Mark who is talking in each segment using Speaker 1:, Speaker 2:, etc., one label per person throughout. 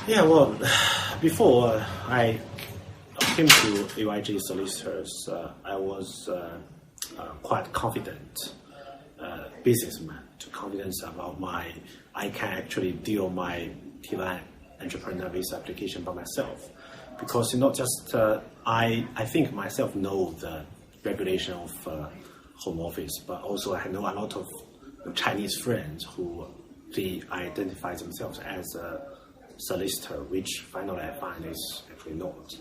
Speaker 1: Yeah, well, before I came to A Y J Solicitors, I was quite confident businessman, too confident about I can actually deal my T1 entrepreneur visa application by myself. Because not just, I think myself know the regulation of home office, but also I know a lot of Chinese friends who they identify themselves as a solicitor, which finally I find is actually not.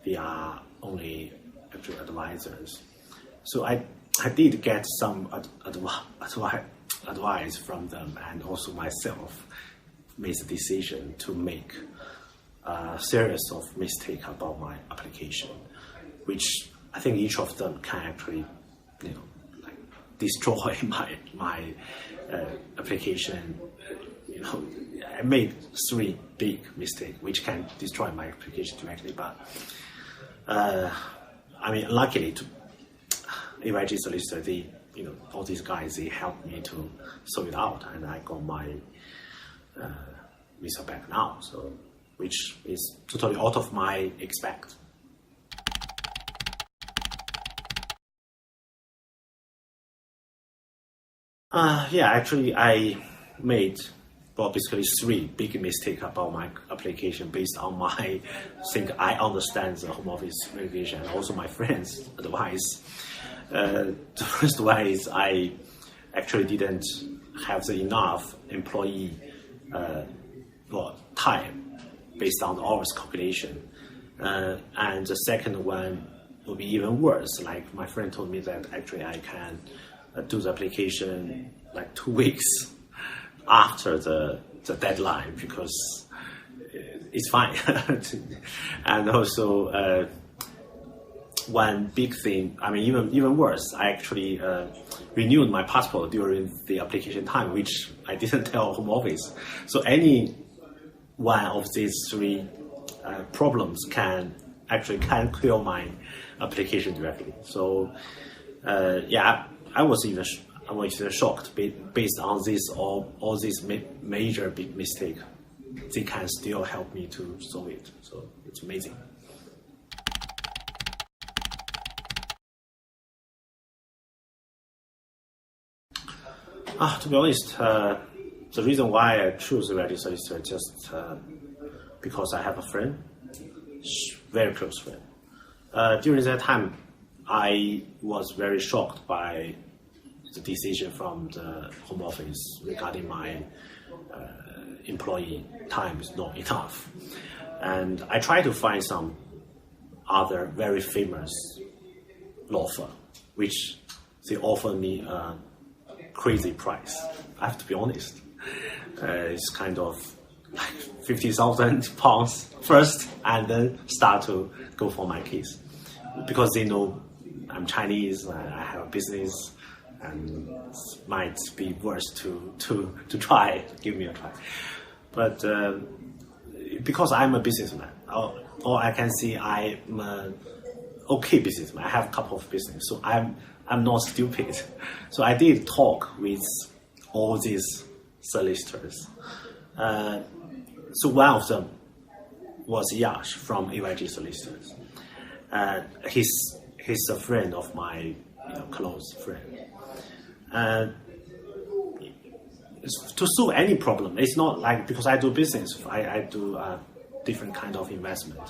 Speaker 1: They are only actually advisors. So I did get some advice from them, and also myself made the decision to make a series of mistakes about my application, which I think each of them can actually, like destroy my application. I made 3 big mistakes which can destroy my application directly, but I mean, luckily to A Y J Solicitor, all these guys, they helped me to sort it out, and I got my visa back now, so which is totally out of my expect. Yeah, actually I made basically 3 big mistakes about my application based on I understand the home office regulation and also my friends' advice. The first one is I actually didn't have enough employee time based on the hours calculation. And the second one will be even worse. Like my friend told me that actually I can do the application like 2 weeks after the deadline because it's fine. And also one big thing, I mean even worse, I actually renewed my passport during the application time, which I didn't tell home office. So any one of these 3 problems can kill my application directly. So yeah, I was even shocked based on all these major big mistake. They can still help me to solve it. So it's amazing. To be honest, the reason why I choose A Y J Solicitor is just because I have a friend, very close friend. During that time, I was very shocked by the decision from the home office regarding my employee time is not enough. And I tried to find some other very famous law firm, which they offered me a crazy price. I have to be honest. It's kind of like £50,000 first, and then start to go for my case. Because they know I'm Chinese, I have a business, and it might be worse to try, give me a try. But because I'm a businessman, or I can say I'm an okay businessman, I have a couple of business, so I'm not stupid. So I did talk with all these solicitors. So one of them was Yash from A Y J Solicitors. He's a friend of my close friend. To solve any problem, it's not like because I do business, I do different kind of investment.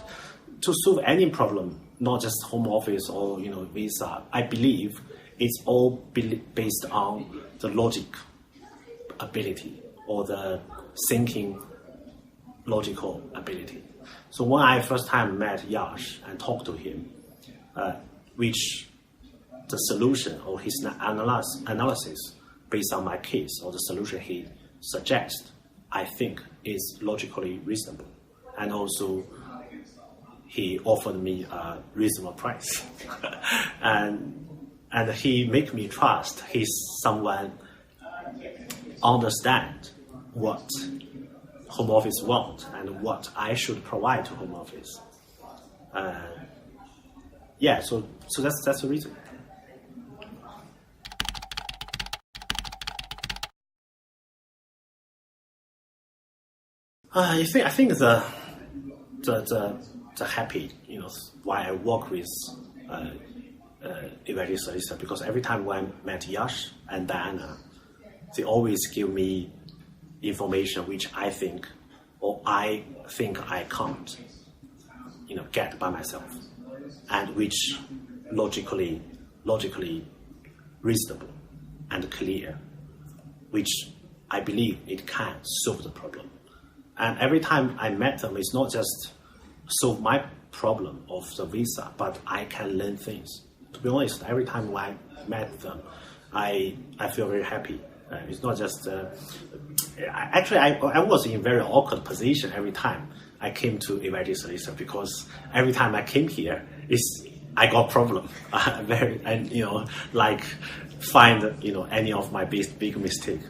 Speaker 1: To solve any problem, not just home office or visa, I believe it's all based on the logic ability or the thinking logical ability. So when I first time met Yash and talked to him, which the solution or his analysis based on my case or the solution he suggests, I think is logically reasonable. And also he offered me a reasonable price. and he make me trust he's someone understand what home office want and what I should provide to home office. Yeah, so that's the reason. I think the happy, why I work with A Y J Solicitors, because every time when I met Yash and Diana, they always give me information which I think I can't, get by myself, and which logically reasonable and clear, which I believe it can solve the problem. And every time I met them, it's not just solve my problem of the visa, but I can learn things. To be honest, every time I met them, I feel very happy. It's not just I was in a very awkward position every time I came to A Y J Solicitors, because every time I came here, I got problem. Find any of my big mistake.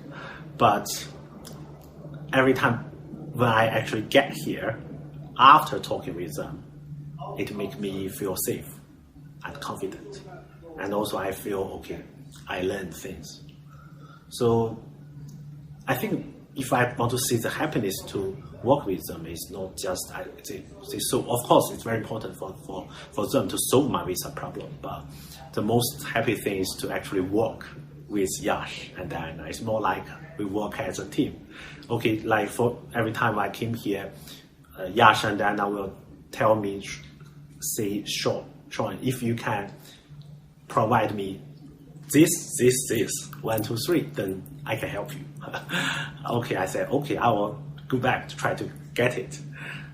Speaker 1: But every time when I actually get here, after talking with them, it makes me feel safe and confident, and also I feel okay. I learned things. So I think if I want to see the happiness to work with them, it's not just so of course it's very important for them to solve my visa problem, but the most happy thing is to actually work with Yash and Diana. It's more like we work as a team. Okay, like for every time I came here, Yash and Diana will tell me, say, Sean, if you can provide me this, 1, 2, 3, then I can help you. Okay, I said, okay, I will go back to try to get it.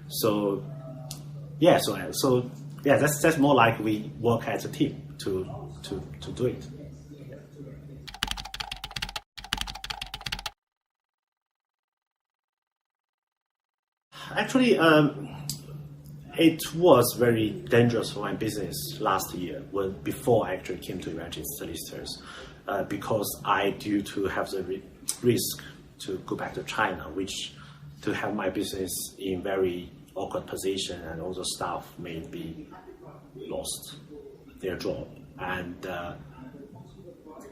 Speaker 1: So that's more like we work as a team to do it. Actually, it was very dangerous for my business last year before I actually came to A Y J Solicitors, because I due to have the risk to go back to China, which to have my business in very awkward position, and all the staff may be lost their job. And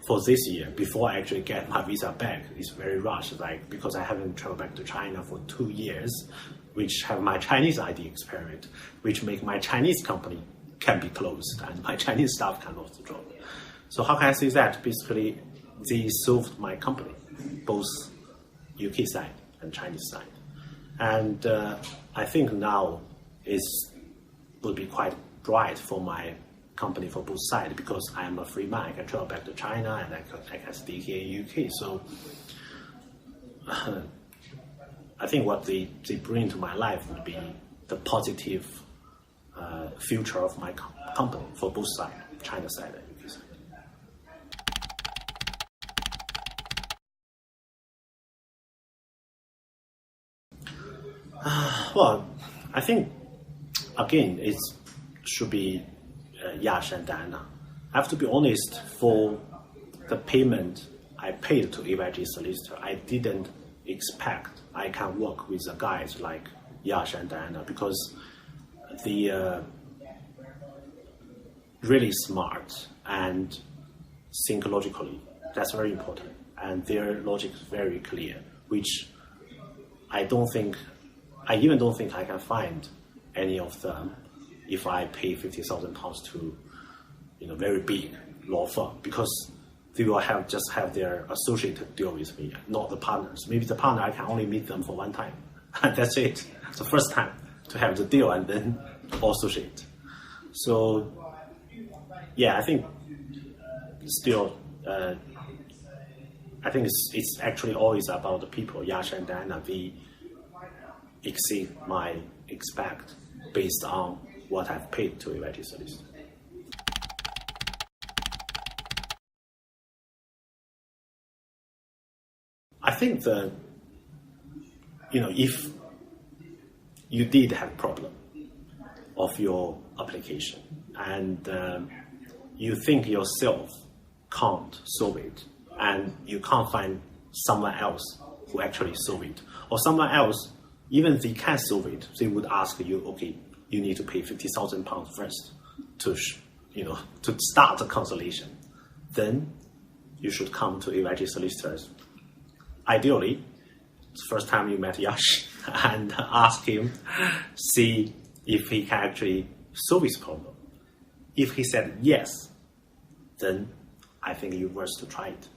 Speaker 1: for this year, before I actually get my visa back, it's very rushed, because I haven't traveled back to China for 2 years, which have my Chinese ID experiment, which make my Chinese company can be closed and my Chinese staff can lose the job. So how can I say that? Basically, they solved my company, both UK side and Chinese side. And I think now will be quite bright for my company for both sides, because I am a free man. I can travel back to China and I can stay here in UK. So I think what they bring to my life would be the positive future of my company for both sides, China side and UK side. Well, I think, again, it should be Yash and Diana. I have to be honest, for the payment I paid to A Y J Solicitors, I didn't expect I can work with the guys like Yash and Diana, because they are really smart and think logically. That's very important. And their logic is very clear, which I even don't think I can find any of them if I pay £50,000 to very big law firm, because they will just have their associate deal with me, not the partners. Maybe the partner, I can only meet them for one time. That's it. It's the first time to have the deal and then associate. So, yeah, I think still, I think it's actually always about the people. Yash and Diana, they exceed my expect based on what I've paid to A Y J Solicitors. I think that, if you did have problem of your application and you think yourself can't solve it, and you can't find someone else who actually solve it, or someone else, even they can solve it, they would ask you, okay, you need to pay £50,000 first to start the consultation. Then you should come to A Y J Solicitors. Ideally, first time you met Yash and ask him, see if he can actually solve his problem. If he said yes, then I think you're worth to try it.